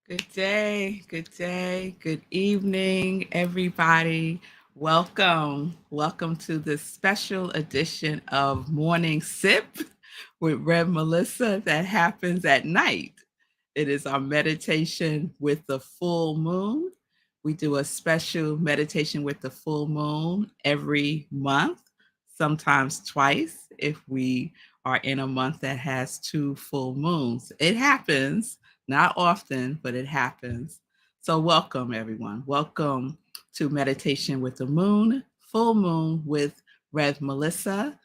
Good day, good evening, everybody. Welcome to this special edition of Morning Sip with Rev Melissa that happens at night. It is our meditation with the full moon. We do a special meditation with the full moon every month, sometimes twice if we are in a month that has two full moons. It happens, not often, but it happens. So, welcome, everyone. Welcome to Meditation with the Moon, Full Moon with Rev Melissa.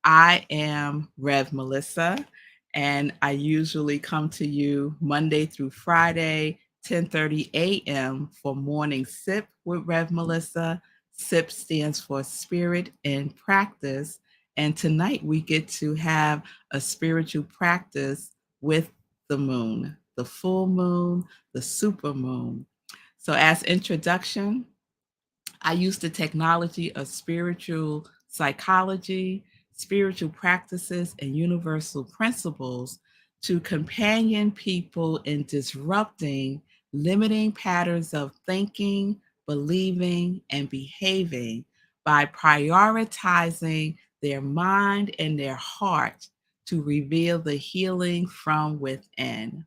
I am Rev Melissa, and I usually come to you Monday through Friday, 10:30 a.m. for Morning Sip with Rev Melissa. SIP stands for Spirit in Practice. And tonight we get to have a spiritual practice with the moon, the full moon, the super moon. So, as introduction, I use the technology of spiritual psychology, spiritual practices, and universal principles to companion people in disrupting limiting patterns of thinking, believing, and behaving by prioritizing their mind and their heart to reveal the healing from within.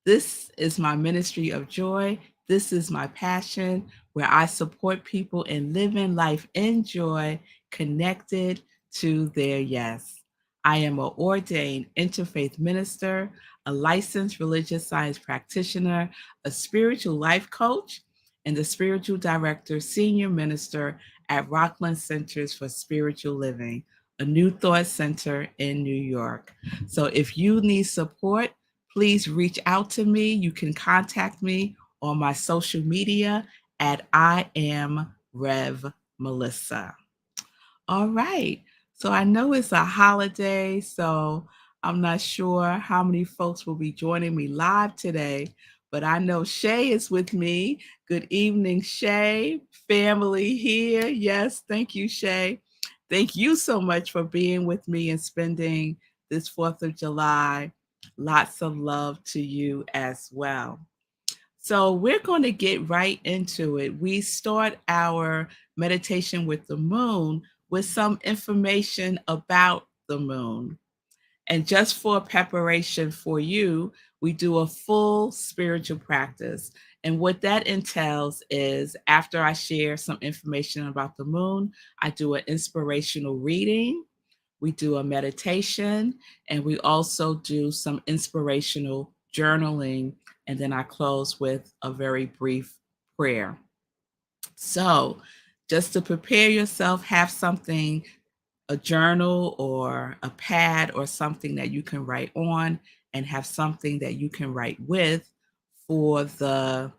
This is my ministry of joy. This is my passion where I support people in living life in joy, connected to their yes. I am an ordained interfaith minister, a licensed religious science practitioner, a spiritual life coach, and the spiritual director, senior minister at Rockland Centers for Spiritual Living, a New Thought Center in New York. So if you need support, please reach out to me. You can contact me on my social media at I am Rev Melissa. All right. So I know it's a holiday, so I'm not sure how many folks will be joining me live today, but I know Shay is with me. Good evening, Shay. Family here. Yes, thank you, Shay. Thank you so much for being with me and spending this 4th of July. Lots of love to you as well. So, we're going to get right into it. We start our meditation with the moon with some information about the moon. And just for preparation for you, we do a full spiritual practice. And what that entails is after I share some information about the moon, I do an inspirational reading, we do a meditation, and we also do some inspirational journaling. And then I close with a very brief prayer. So, just to prepare yourself, have something, a journal or a pad or something that you can write on, and have something that you can write with for the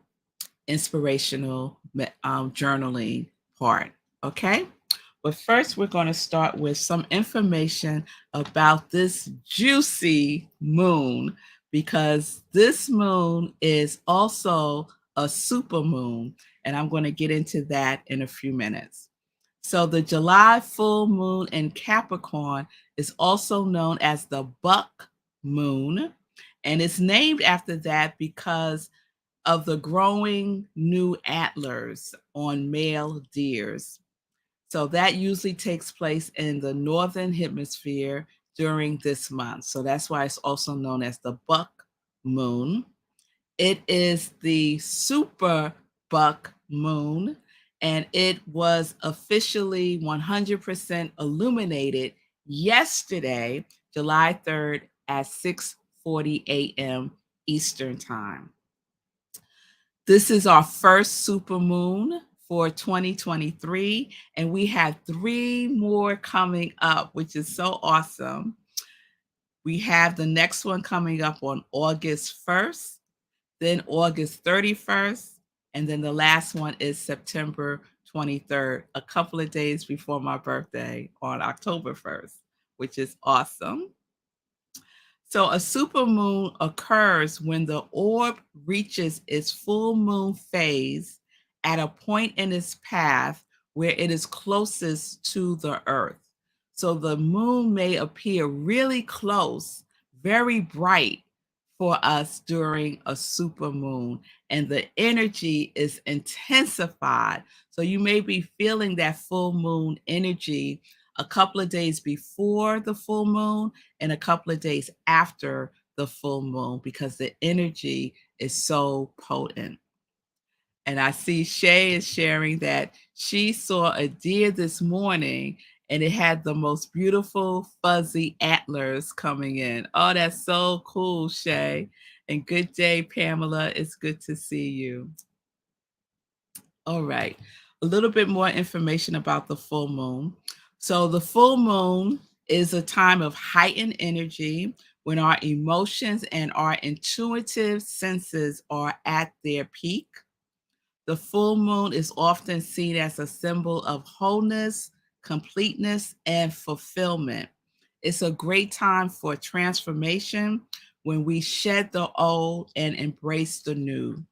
inspirational journaling part. Okay. But first, we're going to start with some information about this juicy moon because this moon is also a super moon. And I'm going to get into that in a few minutes. So, the July full moon in Capricorn is also known as the buck moon. And it's named after that because of the growing new antlers on male deers. So that usually takes place in the northern hemisphere during this month. So that's why it's also known as the buck moon. It is the super buck moon, and it was officially 100% illuminated yesterday, July 3rd at 6:40 a.m. Eastern Time. This is our first super moon for 2023, and we have 3 more coming up, which is so awesome. We have the next one coming up on August 1st, then August 31st, and then the last one is September 23rd, a couple of days before my birthday on October 1st, which is awesome. So a supermoon occurs when the orb reaches its full moon phase at a point in its path where it is closest to the earth. So the moon may appear really close, very bright for us during a super moon, and the energy is intensified. So you may be feeling that full moon energy a couple of days before the full moon and a couple of days after the full moon because the energy is so potent. And I see Shay is sharing that she saw a deer this morning and it had the most beautiful fuzzy antlers coming in. Oh, that's so cool, Shay. And good day, Pamela. It's good to see you. All right. A little bit more information about the full moon. So, the full moon is a time of heightened energy when our emotions and our intuitive senses are at their peak. The full moon is often seen as a symbol of wholeness, completeness, and fulfillment. It's a great time for transformation when we shed the old and embrace the new.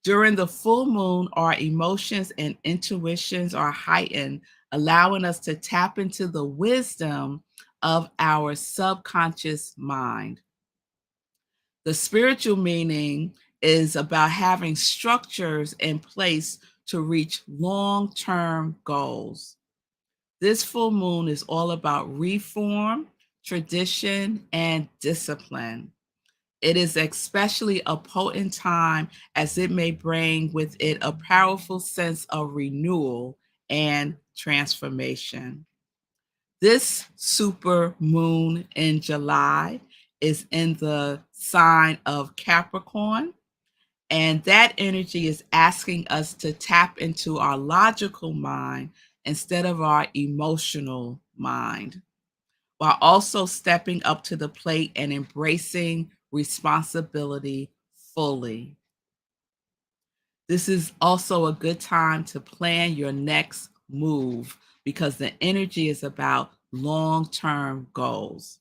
During the full moon, our emotions and intuitions are heightened, allowing us to tap into the wisdom of our subconscious mind. The spiritual meaning is about having structures in place to reach long term goals. This full moon is all about reform, tradition, and discipline. It is especially a potent time as it may bring with it a powerful sense of renewal and transformation. This super moon in July is in the sign of Capricorn, and that energy is asking us to tap into our logical mind instead of our emotional mind, while also stepping up to the plate and embracing responsibility fully. This is also a good time to plan your next move because the energy is about long term goals.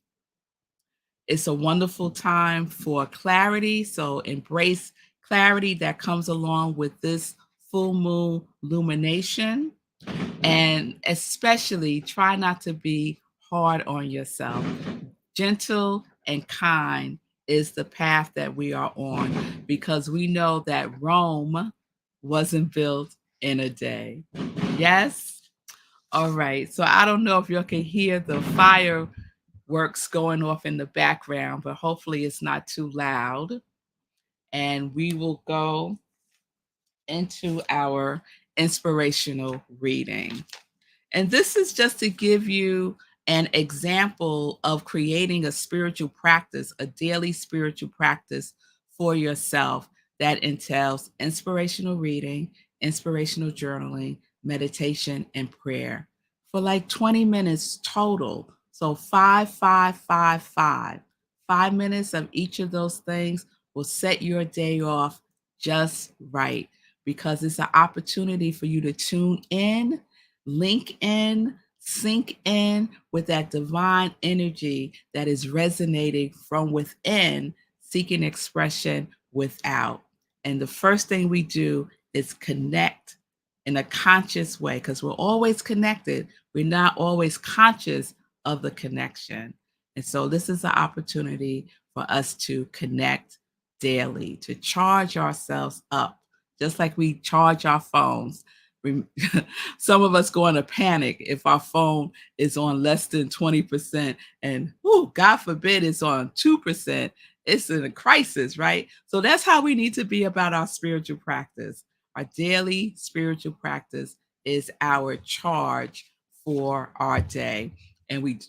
It's a wonderful time for clarity. So embrace clarity that comes along with this full moon lumination. And especially try not to be hard on yourself. Gentle and kind is the path that we are on because we know that Rome wasn't built in a day. Yes? All right. So I don't know if you can hear the fireworks going off in the background, but hopefully it's not too loud. And we will go into our inspirational reading. And this is just to give you an example of creating a spiritual practice, a daily spiritual practice for yourself that entails inspirational reading, inspirational journaling, meditation, and prayer for like 20 minutes total. So 5, 5, 5, 5. 5 minutes of each of those things will set your day off just right because it's an opportunity for you to tune in, link in, sync in with that divine energy that is resonating from within, seeking expression without. And the first thing we do is connect in a conscious way because we're always connected. We're not always conscious of the connection. And so this is an opportunity for us to connect daily, to charge ourselves up, just like we charge our phones. Some of us go into panic if our phone is on less than 20% and God forbid it's on 2%. It's in a crisis, right? So that's how we need to be about our spiritual practice. Our daily spiritual practice is our charge for our day. And we,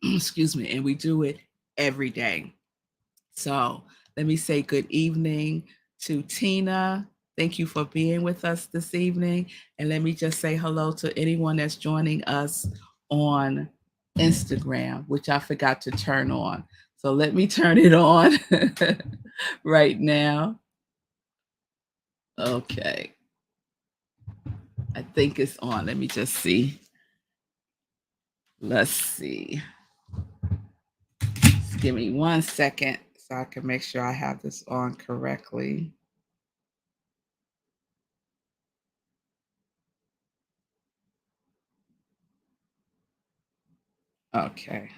excuse me, and we do it every day. So let me say good evening to Tina. Thank you for being with us this evening. And let me just say hello to anyone that's joining us on Instagram, which I forgot to turn on. So let me turn it on right now. Okay. I think it's on. Let me just see. Let's see. Just give me 1 second so I can make sure I have this on correctly. Okay.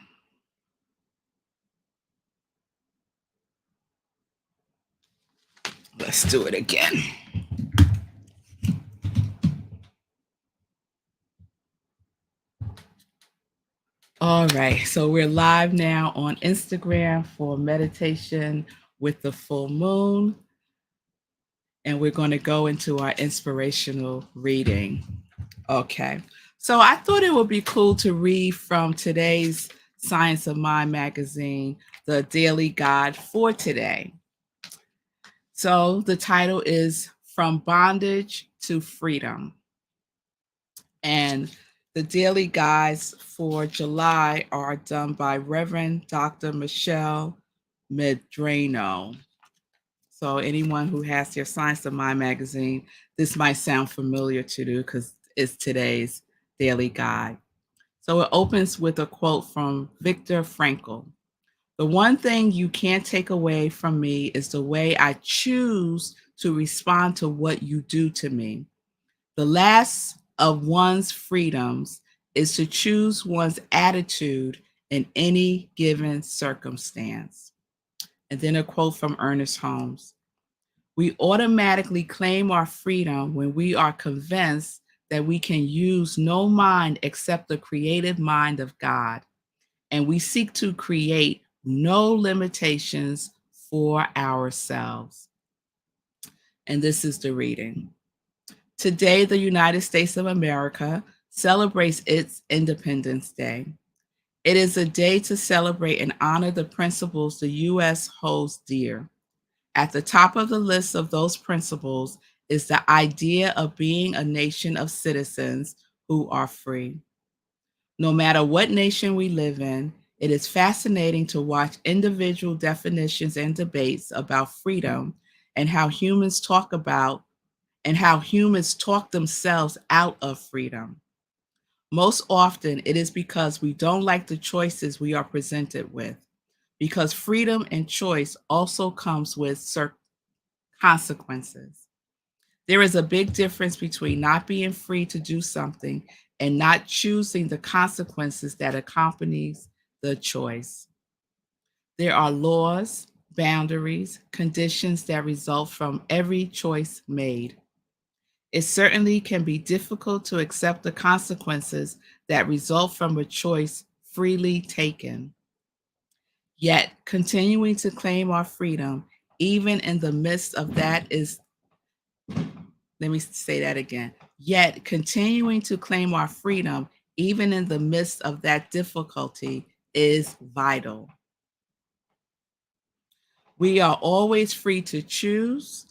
Let's do it again. All right, so we're live now on Instagram for meditation with the full moon, and we're going to go into our inspirational reading. Okay, so I thought it would be cool to read from today's Science of Mind magazine, the daily guide for today. So the title is From Bondage to Freedom. And the daily guides for July are done by Reverend Dr. Michelle Medrano. So anyone who has their Science of Mind magazine, this might sound familiar to you because it's today's daily guide. So it opens with a quote from Viktor Frankl. The one thing you can't take away from me is the way I choose to respond to what you do to me. The last of one's freedoms is to choose one's attitude in any given circumstance. And then a quote from Ernest Holmes. We automatically claim our freedom when we are convinced that we can use no mind except the creative mind of God, and we seek to create no limitations for ourselves. And this is the reading. Today, the United States of America celebrates its Independence Day. It is a day to celebrate and honor the principles the U.S. holds dear. At the top of the list of those principles is the idea of being a nation of citizens who are free. No matter what nation we live in, it is fascinating to watch individual definitions and debates about freedom and how humans talk themselves out of freedom. Most often, it is because we don't like the choices we are presented with, because freedom and choice also comes with certain consequences. There is a big difference between not being free to do something and not choosing the consequences that accompanies the choice. There are laws, boundaries, conditions that result from every choice made. It certainly can be difficult to accept the consequences that result from a choice freely taken. Yet, continuing to claim our freedom, even in the midst of that, is, let me say that again. Yet, continuing to claim our freedom, even in the midst of that difficulty, is vital. We are always free to choose,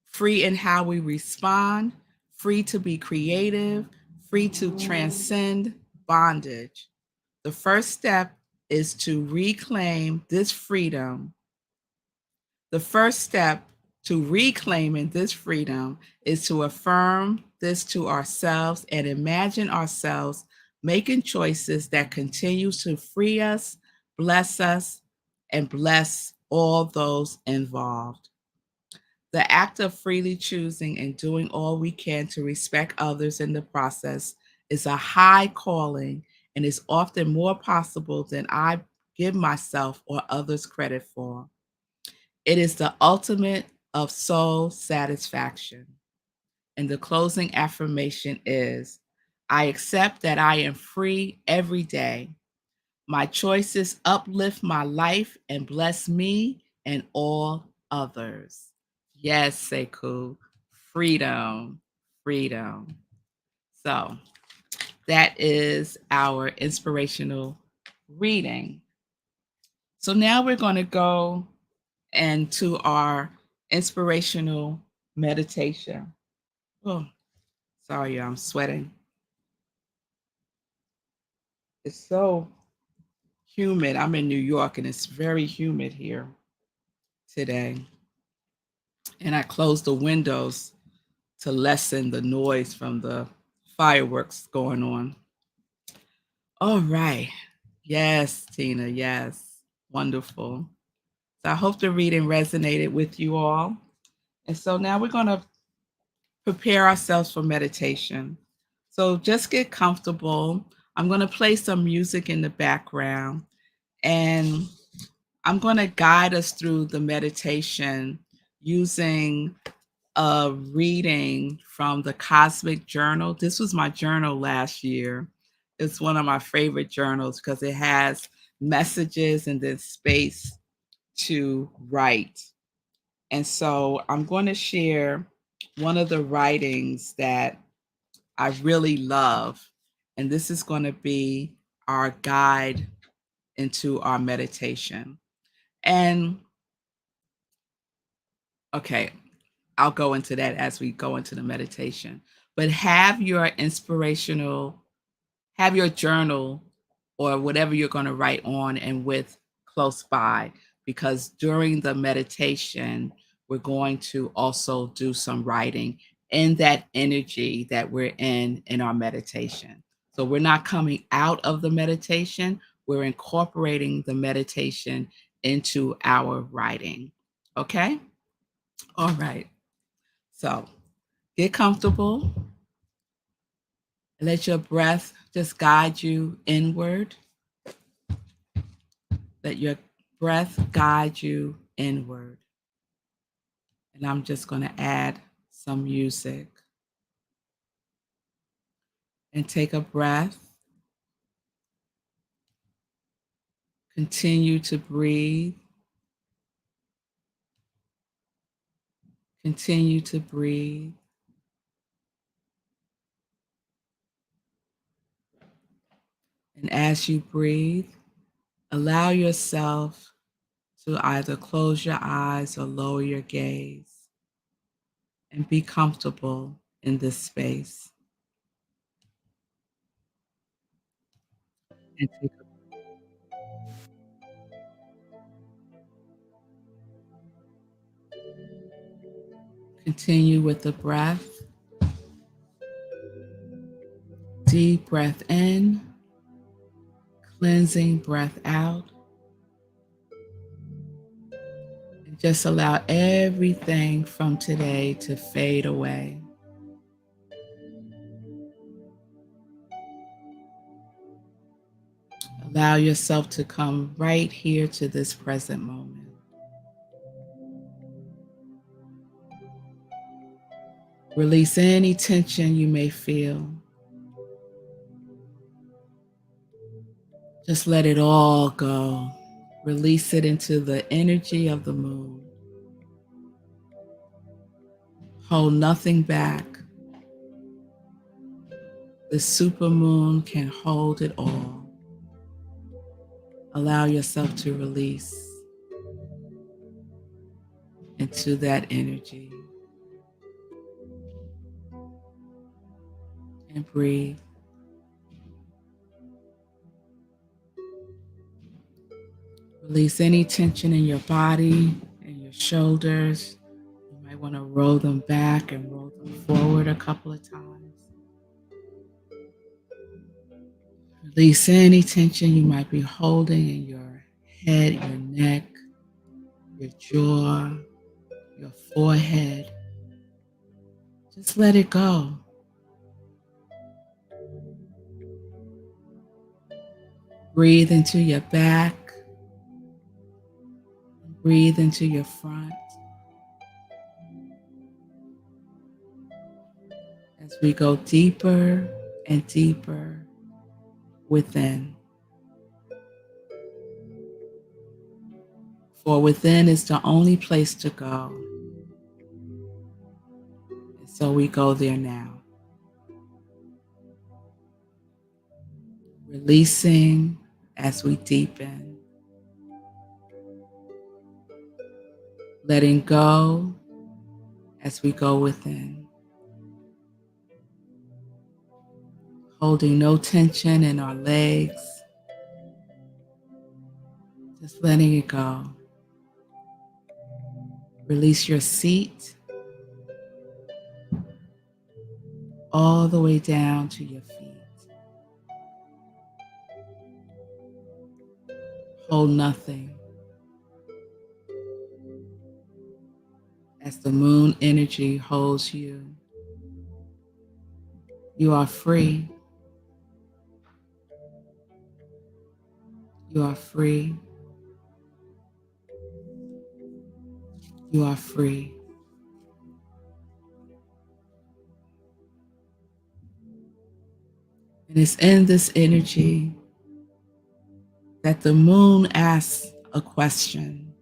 free in how we respond, free to be creative, free to transcend bondage. The first step is to reclaim this freedom. The first step to reclaiming this freedom is to affirm this to ourselves and imagine ourselves making choices that continue to free us, and bless all those involved. The act of freely choosing and doing all we can to respect others in the process is a high calling and is often more possible than I give myself or others credit for. It is the ultimate of soul satisfaction. And the closing affirmation is I accept that I am free every day. My choices uplift my life and bless me and all others. Yes, Sekou, freedom, freedom. So that is our inspirational reading. So now we're going to go into our inspirational meditation. Oh, sorry, I'm sweating. It's so humid. I'm in New York and it's very humid here today. And I closed the windows to lessen the noise from the fireworks going on. All right. Yes, Tina. Yes. Wonderful. So I hope the reading resonated with you all. And so now we're going to prepare ourselves for meditation. So just get comfortable. I'm going to play some music in the background and I'm going to guide us through the meditation using a reading from the Cosmic Journal. This was my journal last year. It's one of my favorite journals because it has messages and then space to write. And so I'm going to share one of the writings that I really love. And this is going to be our guide into our meditation. And okay, I'll go into that as we go into the meditation. But have your journal or whatever you're going to write on and with close by, because during the meditation, we're going to also do some writing in that energy that we're in our meditation. So we're not coming out of the meditation, we're incorporating the meditation into our writing. Okay? All right. So get comfortable. Let your breath just guide you inward. Let your breath guide you inward. And I'm just going to add some music. And take a breath. Continue to breathe. Continue to breathe. And as you breathe, allow yourself to either close your eyes or lower your gaze and be comfortable in this space. And continue with the breath. Deep breath in, cleansing breath out. And just allow everything from today to fade away. Allow yourself to come right here to this present moment. Release any tension you may feel. Just let it all go. Release it into the energy of the moon. Hold nothing back. The supermoon can hold it all. Allow yourself to release into that energy. And breathe. Release any tension in your body and your shoulders. You might want to roll them back and roll them forward a couple of times. Release any tension you might be holding in your head, your neck, your jaw, your forehead. Just let it go. Breathe into your back. Breathe into your front. As we go deeper and deeper within. For within is the only place to go. And so we go there now. Releasing as we deepen. Letting go as we go within. Holding no tension in our legs. Just letting it go. Release your seat all the way down to your feet. Hold nothing. As the moon energy holds you, you are free. You are free. You are free. And it's in this energy that the moon asks a question.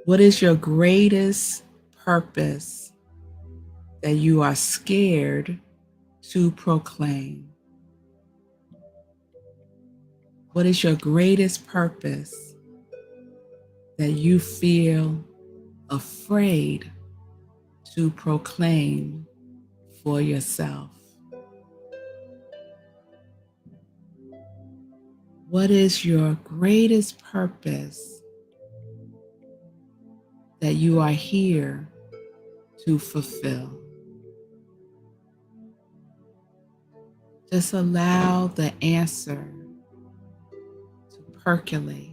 What is your greatest purpose that you are scared to proclaim? What is your greatest purpose that you feel afraid to proclaim for yourself? What is your greatest purpose that you are here to fulfill? Just allow the answer to percolate.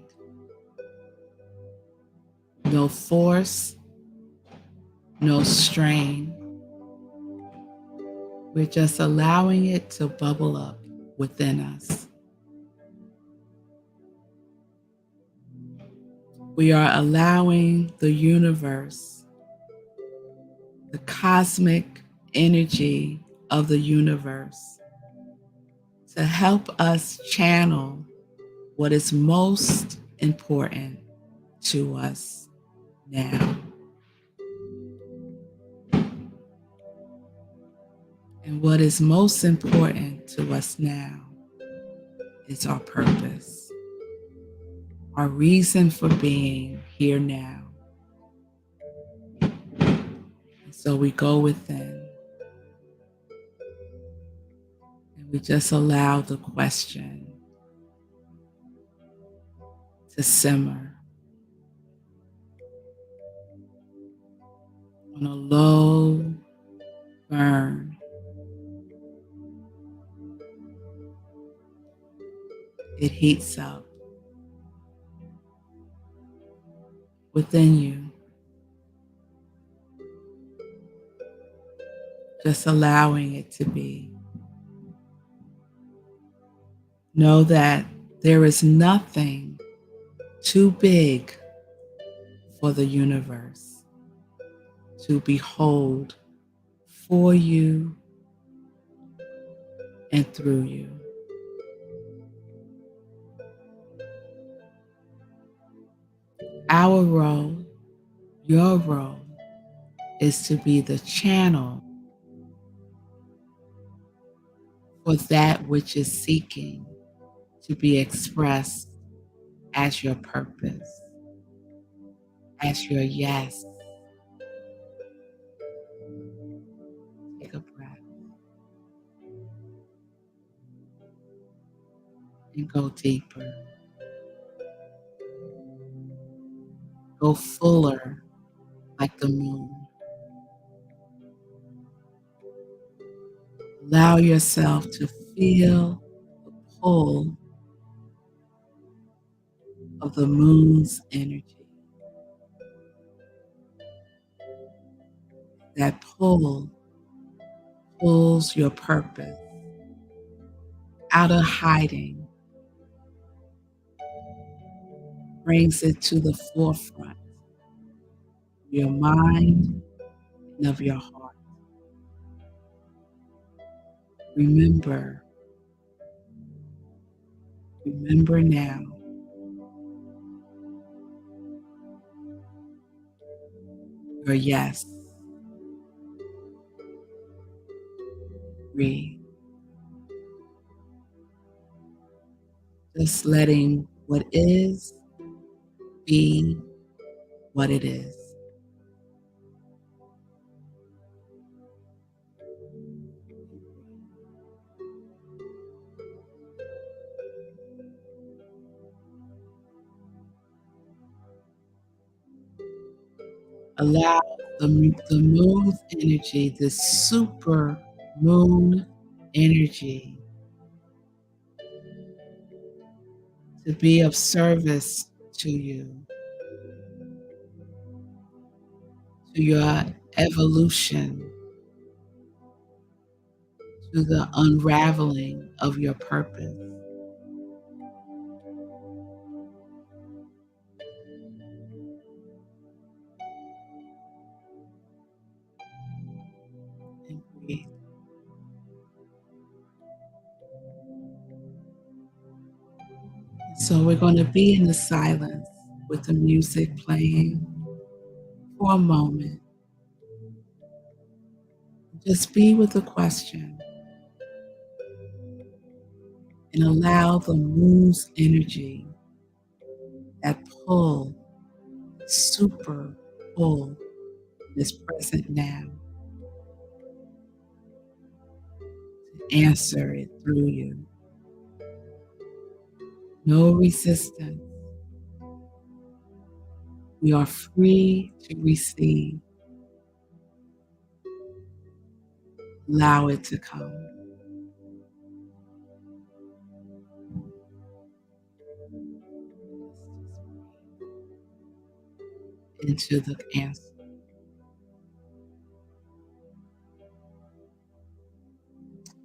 No force, no strain. We're just allowing it to bubble up within us. We are allowing the universe, the cosmic energy of the universe, to help us channel what is most important to us now. And what is most important to us now is our purpose, our reason for being here now. And so we go within and we just allow the question to simmer on a low burn. It heats up within you, just allowing it to be. Know that there is nothing too big for the universe to behold for you and through you. Our role, your role, is to be the channel for that which is seeking to be expressed as your purpose, as your yes. Take a breath and go deeper. Go fuller like the moon. Allow yourself to feel the pull of the moon's energy. That pull pulls your purpose out of hiding, brings it to the forefront of your mind and of your heart. Remember now, your yes. Breathe. Just letting what is be what it is. Allow the moon's energy, this super moon energy, to be of service to you, to your evolution, to the unraveling of your purpose. So we're going to be in the silence with the music playing for a moment. Just be with the question and allow the moon's energy, that pull, super pull, is present now, to answer it through you. No resistance. We are free to receive. Allow it to come into the answer.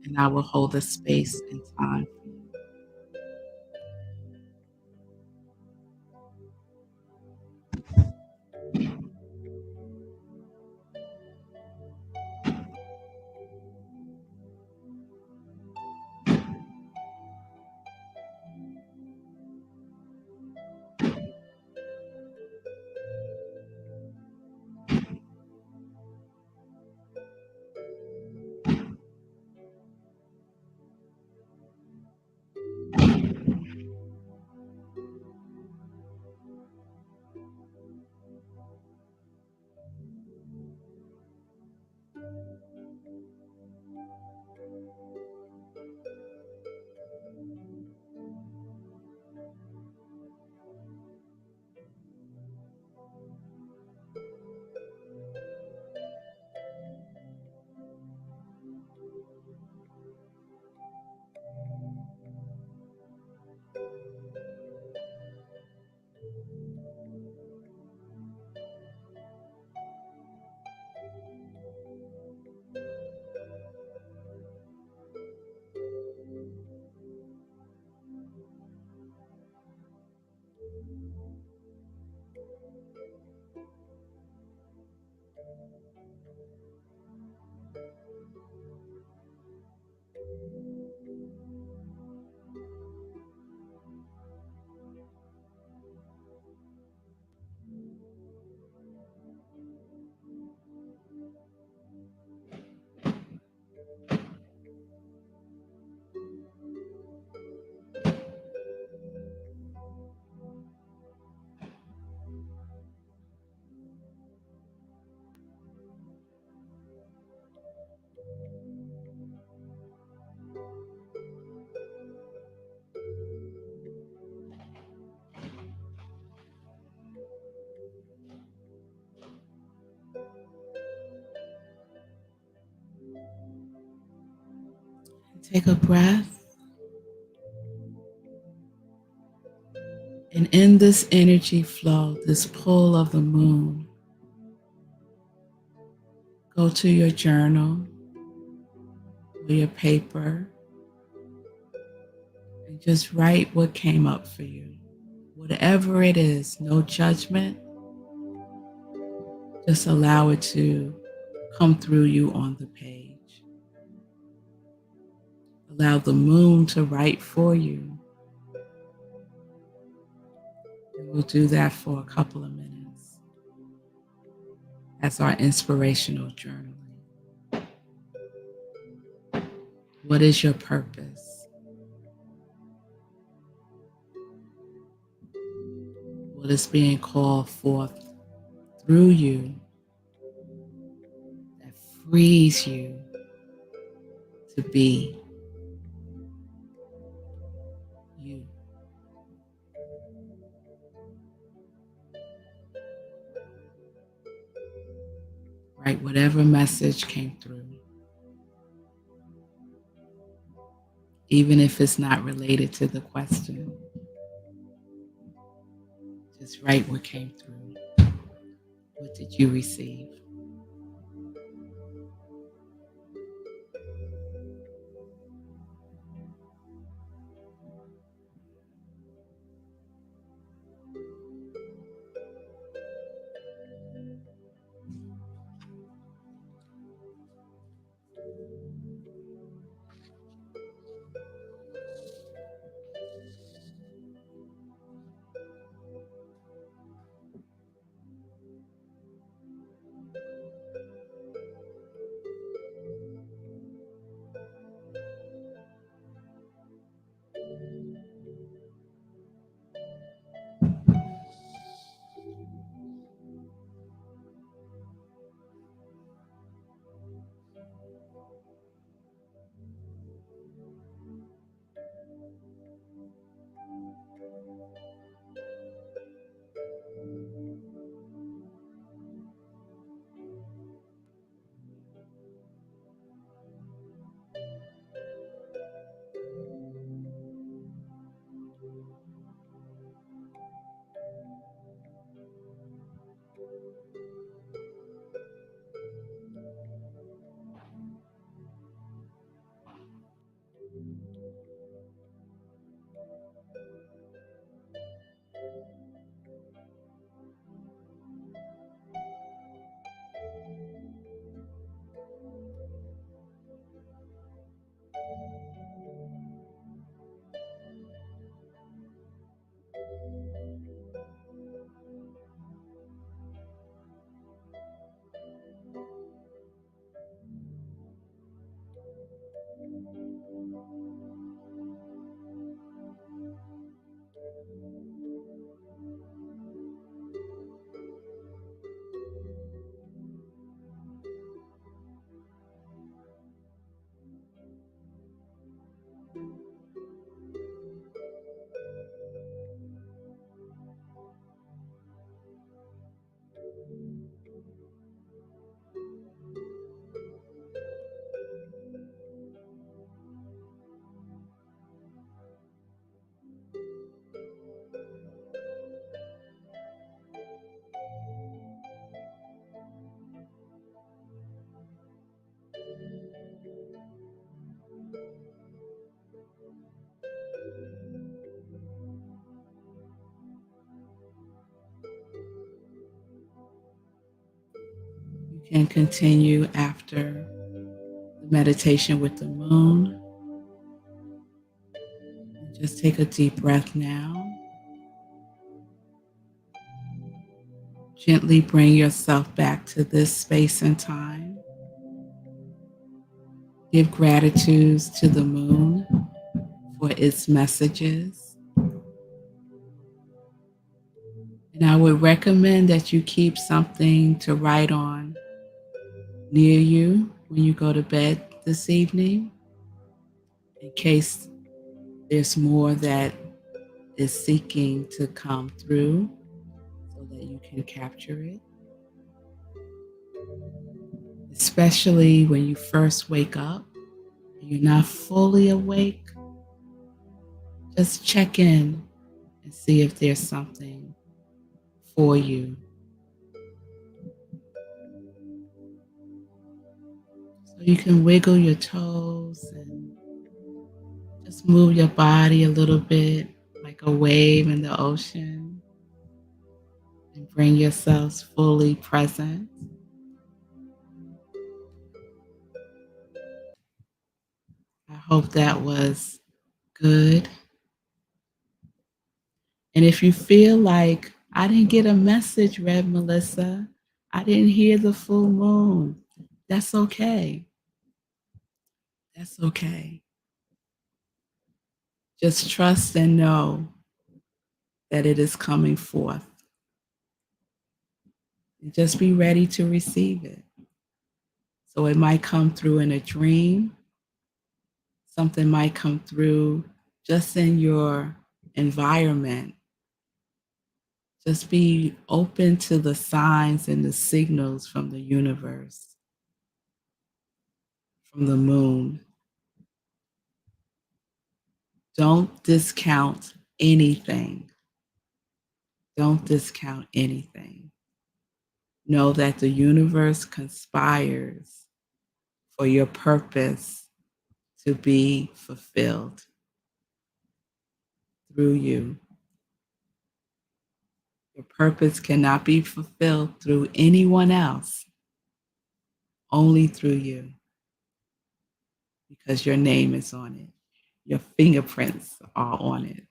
And I will hold the space and time. Take a breath. And in this energy flow, this pull of the moon, go to your journal or your paper and just write what came up for you. Whatever it is, no judgment. Just allow it to come through you on the page. Allow the moon to write for you. And we'll do that for a couple of minutes. That's our inspirational journaling. What is your purpose? What is being called forth through you that frees you to be you? Right? Whatever message came through, even if it's not related to the question, just write what came through. What did you receive? Can continue after the meditation with the moon. Just take a deep breath now. Gently bring yourself back to this space and time. Give gratitude to the moon for its messages. And I would recommend that you keep something to write on near you when you go to bed this evening, in case there's more that is seeking to come through so that you can capture it. Especially when you first wake up, you're not fully awake, just check in and see if there's something for you. So you can wiggle your toes and just move your body a little bit like a wave in the ocean and bring yourselves fully present. I hope that was good. And if you feel like I didn't get a message, Rev Melissa, I didn't hear the full moon, that's okay. That's okay. Just trust and know that it is coming forth. And just be ready to receive it. So it might come through in a dream, something might come through just in your environment. Just be open to the signs and the signals from the universe, from the moon. Don't discount anything. Don't discount anything. Know that the universe conspires for your purpose to be fulfilled through you. Your purpose cannot be fulfilled through anyone else, only through you, because your name is on it. Your fingerprints are on it.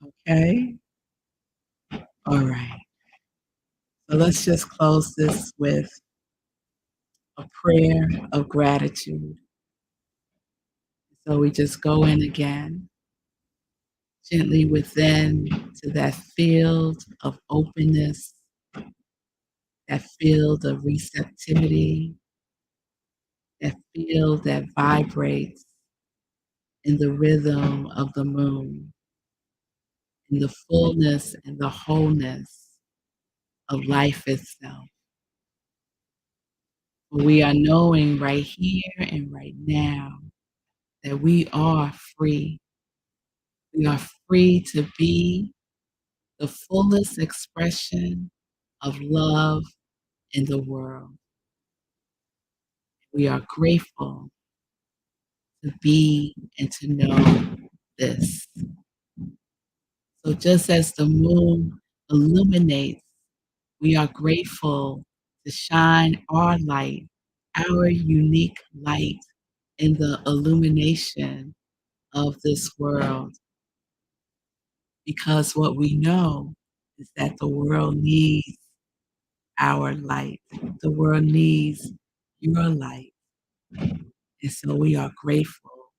Okay? All right. So let's just close this with a prayer of gratitude. So we just go in again, gently within to that field of openness, that field of receptivity, that field that vibrates in the rhythm of the moon, in the fullness and the wholeness of life itself. We are knowing right here and right now that we are free. We are free to be the fullest expression of love in the world. We are grateful to be and to know this. So just as the moon illuminates, we are grateful to shine our light, our unique light in the illumination of this world. Because what we know is that the world needs our light. The world needs your light. And so we are grateful.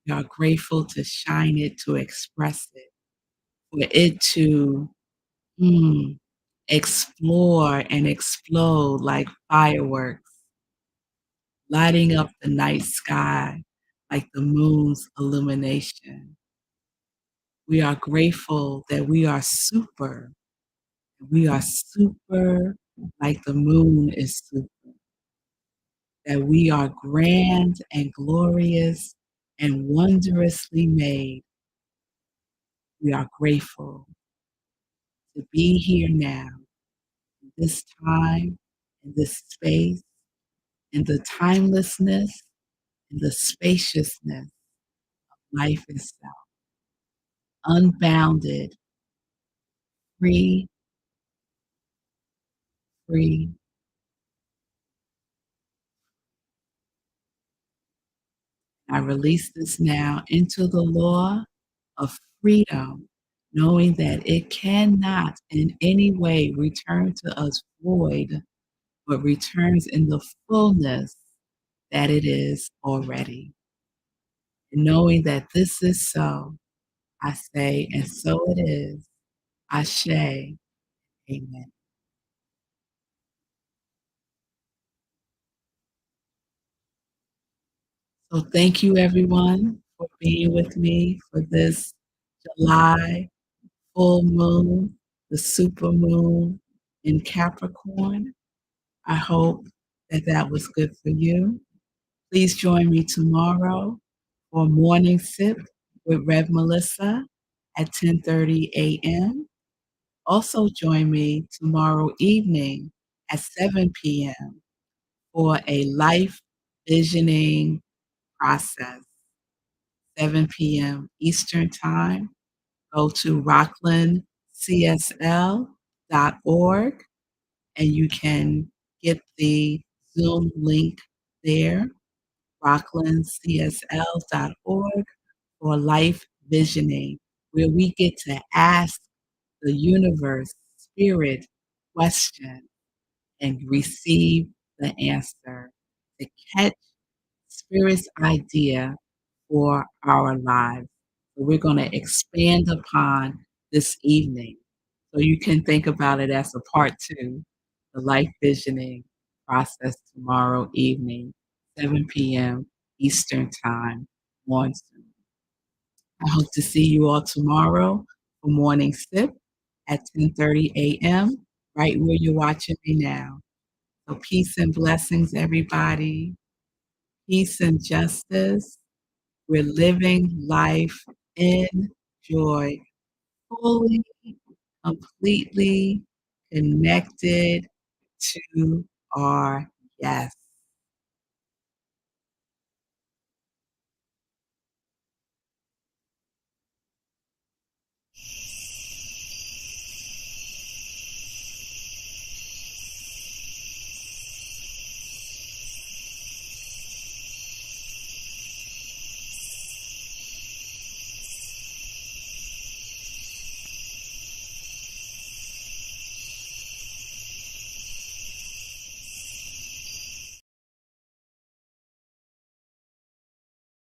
We are grateful to shine it, to express it, for it to explore and explode like fireworks, lighting up the night sky like the moon's illumination. We are grateful that we are super. We are super like the moon is super. That we are grand and glorious and wondrously made. We are grateful to be here now, in this time, in this space, in the timelessness, in the spaciousness of life itself, unbounded, free, free. I release this now into the law of freedom, knowing that it cannot in any way return to us void, but returns in the fullness that it is already. And knowing that this is so, I say, and so it is. Ashe. Amen. So thank you, everyone, for being with me for this July full moon, the super moon in Capricorn. I hope that that was good for you. Please join me tomorrow for Morning Sip with Rev Melissa at 10:30 a.m. Also join me tomorrow evening at 7 p.m. for a life visioning process, 7 p.m. Eastern Time. Go to rocklandcsl.org and you can get the Zoom link there, rocklandcsl.org for life visioning, where we get to ask the universe, spirit, question and receive the answer to catch Spirit's idea for our lives. So we're going to expand upon this evening. So you can think about it as a part two, the life visioning process tomorrow evening, 7 p.m. Eastern Time on Zoom. I hope to see you all tomorrow for Morning Sip at 10:30 a.m., right where you're watching me now. So peace and blessings, everybody. Peace and justice. We're living life in joy, fully, completely connected to our yes.